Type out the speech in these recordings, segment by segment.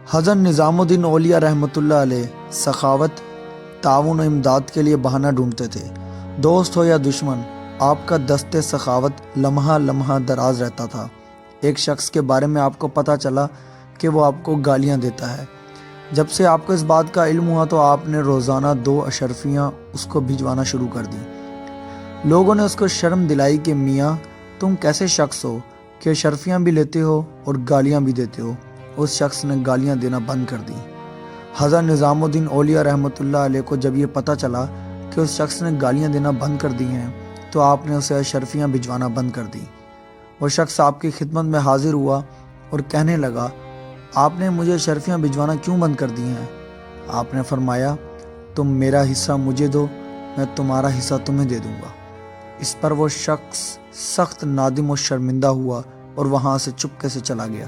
حضرت نظام الدین اولیاء رحمۃ اللہ علیہ سخاوت، تعاون و امداد کے لیے بہانہ ڈھونڈتے تھے۔ دوست ہو یا دشمن، آپ کا دست سخاوت لمحہ لمحہ دراز رہتا تھا۔ ایک شخص کے بارے میں آپ کو پتہ چلا کہ وہ آپ کو گالیاں دیتا ہے۔ جب سے آپ کو اس بات کا علم ہوا تو آپ نے روزانہ 2 اشرفیاں اس کو بھجوانا شروع کر دی۔ لوگوں نے اس کو شرم دلائی کہ میاں تم کیسے شخص ہو کہ اشرفیاں بھی لیتے ہو اور گالیاں بھی دیتے ہو۔ اس شخص نے گالیاں دینا بند کر دی۔ حضرت نظام الدین اولیاء رحمۃ اللہ علیہ کو جب یہ پتہ چلا کہ اس شخص نے گالیاں دینا بند کر دی ہیں تو آپ نے اسے اشرفیاں بھجوانا بند کر دی۔ وہ شخص آپ کی خدمت میں حاضر ہوا اور کہنے لگا، آپ نے مجھے اشرفیاں بھجوانا کیوں بند کر دی ہیں؟ آپ نے فرمایا، تم میرا حصہ مجھے دو، میں تمہارا حصہ تمہیں دے دوں گا۔ اس پر وہ شخص سخت نادم و شرمندہ ہوا اور وہاں سے چپکے سے چلا گیا۔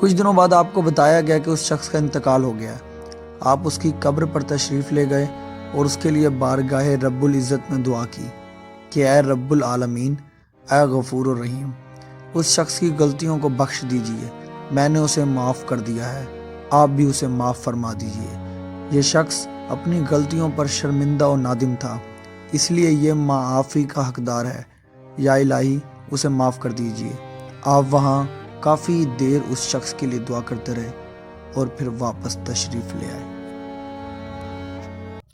کچھ دنوں بعد آپ کو بتایا گیا کہ اس شخص کا انتقال ہو گیا۔ آپ اس کی قبر پر تشریف لے گئے اور اس کے لیے بارگاہ رب العزت میں دعا کی کہ اے رب العالمین، اے غفور الرحیم، اس شخص کی غلطیوں کو بخش دیجئے، میں نے اسے معاف کر دیا ہے، آپ بھی اسے معاف فرما دیجئے۔ یہ شخص اپنی غلطیوں پر شرمندہ و نادم تھا، اس لیے یہ معافی کا حقدار ہے، یا الہی اسے معاف کر دیجئے۔ آپ وہاں کافی دیر اس شخص کے لیے دعا کرتے رہے اور پھر واپس تشریف لے آئے۔